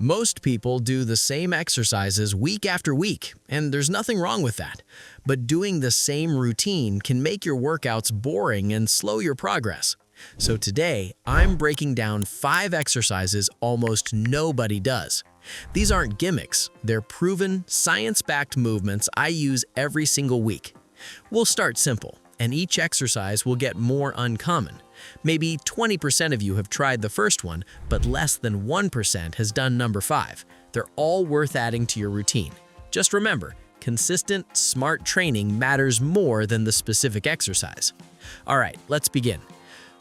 Most people do the same exercises week after week, and there's nothing wrong with that. But doing the same routine can make your workouts boring and slow your progress. So today, I'm breaking down 5 exercises almost nobody does. These aren't gimmicks, they're proven, science-backed movements I use every single week. We'll start simple, and each exercise will get more uncommon. Maybe 20% of you have tried the first one, but less than 1% has done number 5. They're all worth adding to your routine. Just remember, consistent, smart training matters more than the specific exercise. All right, let's begin.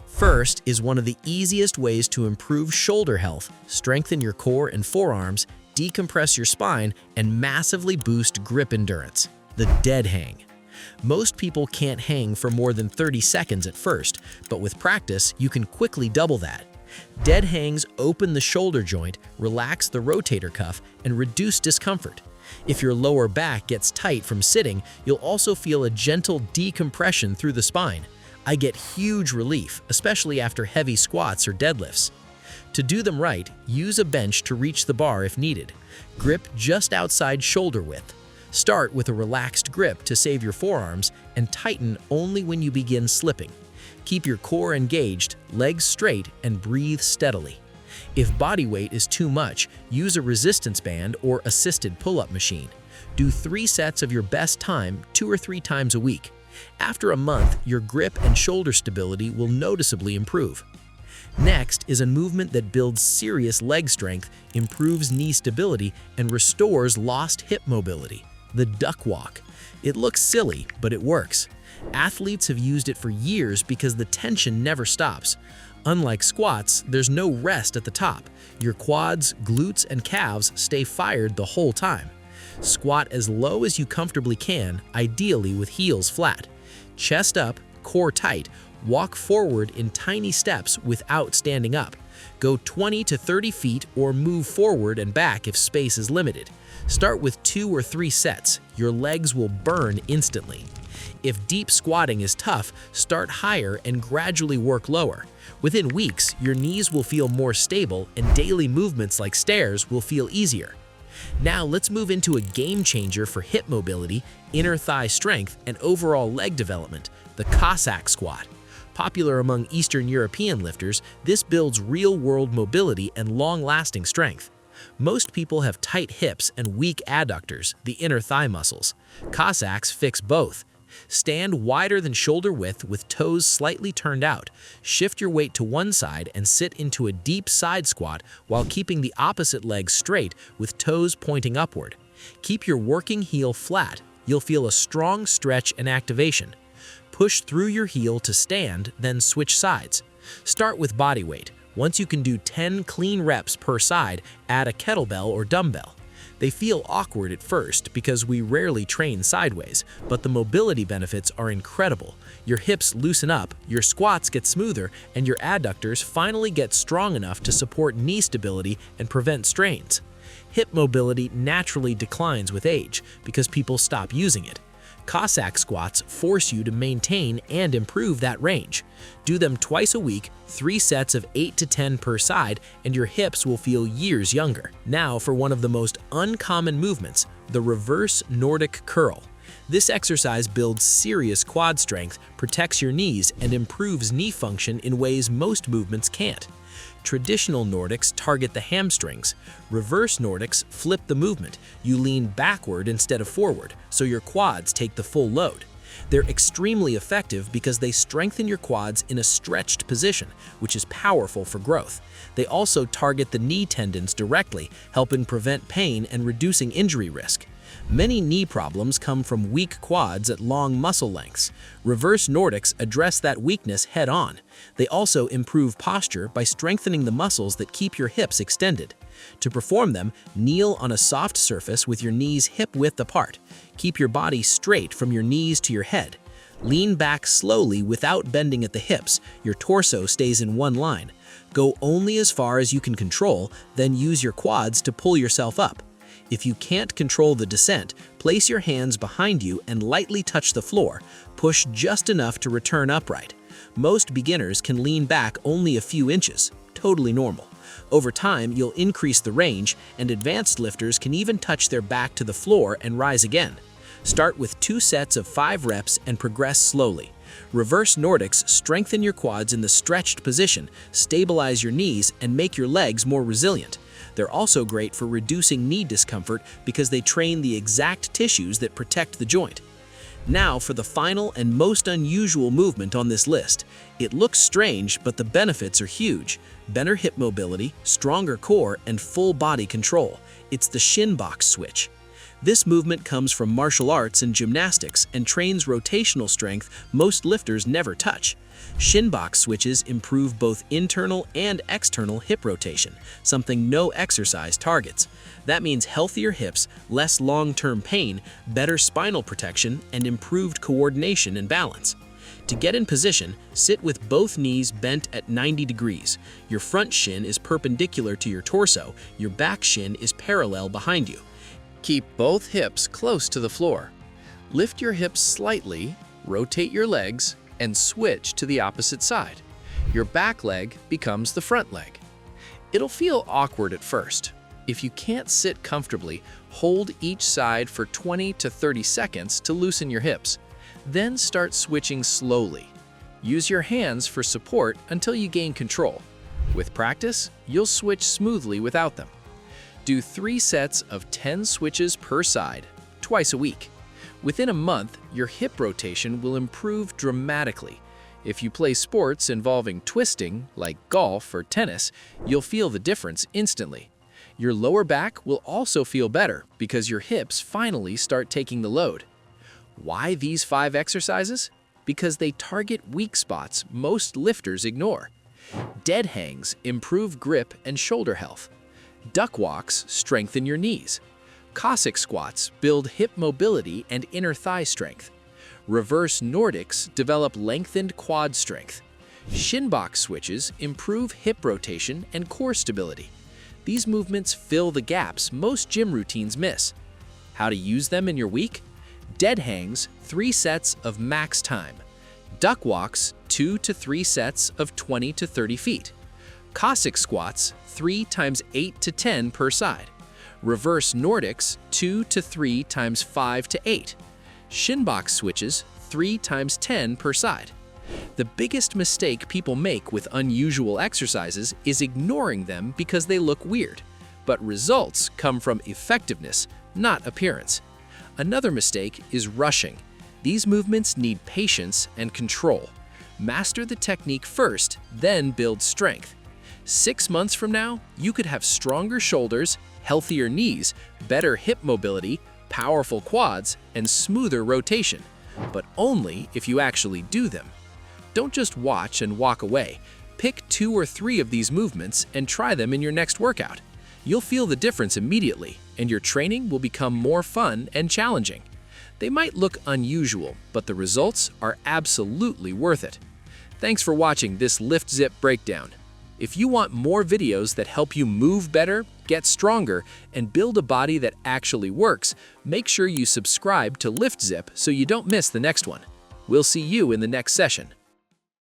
First is one of the easiest ways to improve shoulder health, strengthen your core and forearms, decompress your spine, and massively boost grip endurance: the dead hang. Most people can't hang for more than 30 seconds at first, but with practice, you can quickly double that. Dead hangs open the shoulder joint, relax the rotator cuff, and reduce discomfort. If your lower back gets tight from sitting, you'll also feel a gentle decompression through the spine. I get huge relief, especially after heavy squats or deadlifts. To do them right, use a bench to reach the bar if needed. Grip just outside shoulder width. Start with a relaxed grip to save your forearms and tighten only when you begin slipping. Keep your core engaged, legs straight, and breathe steadily. If body weight is too much, use a resistance band or assisted pull-up machine. Do 3 sets of your best time 2 or 3 times a week. After a month, your grip and shoulder stability will noticeably improve. Next is a movement that builds serious leg strength, improves knee stability, and restores lost hip mobility: the duck walk. It looks silly, but it works. Athletes have used it for years because the tension never stops. Unlike squats, there's no rest at the top. Your quads, glutes, and calves stay fired the whole time. Squat as low as you comfortably can, ideally with heels flat. Chest up, core tight, walk forward in tiny steps without standing up. Go 20 to 30 feet or move forward and back if space is limited. Start with 2 or 3 sets. Your legs will burn instantly. If deep squatting is tough, start higher and gradually work lower. Within weeks, your knees will feel more stable and daily movements like stairs will feel easier. Now let's move into a game changer for hip mobility, inner thigh strength, and overall leg development: the Cossack squat. Popular among Eastern European lifters, this builds real-world mobility and long-lasting strength. Most people have tight hips and weak adductors, the inner thigh muscles. Cossacks fix both. Stand wider than shoulder width with toes slightly turned out. Shift your weight to one side and sit into a deep side squat while keeping the opposite leg straight with toes pointing upward. Keep your working heel flat. You'll feel a strong stretch and activation. Push through your heel to stand, then switch sides. Start with body weight. Once you can do 10 clean reps per side, add a kettlebell or dumbbell. They feel awkward at first because we rarely train sideways, but the mobility benefits are incredible. Your hips loosen up, your squats get smoother, and your adductors finally get strong enough to support knee stability and prevent strains. Hip mobility naturally declines with age because people stop using it. Cossack squats force you to maintain and improve that range. Do them twice a week, 3 sets of 8 to 10 per side, and your hips will feel years younger. Now for one of the most uncommon movements, the reverse Nordic curl. This exercise builds serious quad strength, protects your knees, and improves knee function in ways most movements can't. Traditional Nordics target the hamstrings. Reverse Nordics flip the movement. You lean backward instead of forward, so your quads take the full load. They're extremely effective because they strengthen your quads in a stretched position, which is powerful for growth. They also target the knee tendons directly, helping prevent pain and reducing injury risk. Many knee problems come from weak quads at long muscle lengths. Reverse Nordics address that weakness head-on. They also improve posture by strengthening the muscles that keep your hips extended. To perform them, kneel on a soft surface with your knees hip-width apart. Keep your body straight from your knees to your head. Lean back slowly without bending at the hips. Your torso stays in one line. Go only as far as you can control, then use your quads to pull yourself up. If you can't control the descent, place your hands behind you and lightly touch the floor. Push just enough to return upright. Most beginners can lean back only a few inches, totally normal. Over time, you'll increase the range, and advanced lifters can even touch their back to the floor and rise again. Start with 2 sets of 5 reps and progress slowly. Reverse Nordics strengthen your quads in the stretched position, stabilize your knees, and make your legs more resilient. They're also great for reducing knee discomfort because they train the exact tissues that protect the joint. Now for the final and most unusual movement on this list. It looks strange, but the benefits are huge. Better hip mobility, stronger core, and full body control. It's the shin box switch. This movement comes from martial arts and gymnastics and trains rotational strength most lifters never touch. Shin box switches improve both internal and external hip rotation, something no exercise targets. That means healthier hips, less long-term pain, better spinal protection, and improved coordination and balance. To get in position, sit with both knees bent at 90 degrees. Your front shin is perpendicular to your torso, your back shin is parallel behind you. Keep both hips close to the floor. Lift your hips slightly, rotate your legs, and switch to the opposite side. Your back leg becomes the front leg. It'll feel awkward at first. If you can't sit comfortably, hold each side for 20 to 30 seconds to loosen your hips. Then start switching slowly. Use your hands for support until you gain control. With practice, you'll switch smoothly without them. Do 3 sets of 10 switches per side, twice a week. Within a month, your hip rotation will improve dramatically. If you play sports involving twisting, like golf or tennis, you'll feel the difference instantly. Your lower back will also feel better because your hips finally start taking the load. Why these 5 exercises? Because they target weak spots most lifters ignore. Dead hangs improve grip and shoulder health. Duck walks strengthen your knees. Cossack squats build hip mobility and inner thigh strength. Reverse Nordics develop lengthened quad strength. Shin box switches improve hip rotation and core stability. These movements fill the gaps most gym routines miss. How to use them in your week? Dead hangs, 3 sets of max time. Duck walks, 2 to 3 sets of 20 to 30 feet. Cossack squats, 3 times 8 to 10 per side. Reverse Nordics, 2 to 3 times 5 to 8. Shin box switches, 3 times 10 per side. The biggest mistake people make with unusual exercises is ignoring them because they look weird. But results come from effectiveness, not appearance. Another mistake is rushing. These movements need patience and control. Master the technique first, then build strength. 6 months from now, you could have stronger shoulders, healthier knees, better hip mobility, powerful quads, and smoother rotation, but only if you actually do them. Don't just watch and walk away. Pick 2 or 3 of these movements and try them in your next workout. You'll feel the difference immediately, and your training will become more fun and challenging. They might look unusual, but the results are absolutely worth it. Thanks for watching this LiftZip breakdown. If you want more videos that help you move better, get stronger, and build a body that actually works, make sure you subscribe to LiftZip so you don't miss the next one. We'll see you in the next session.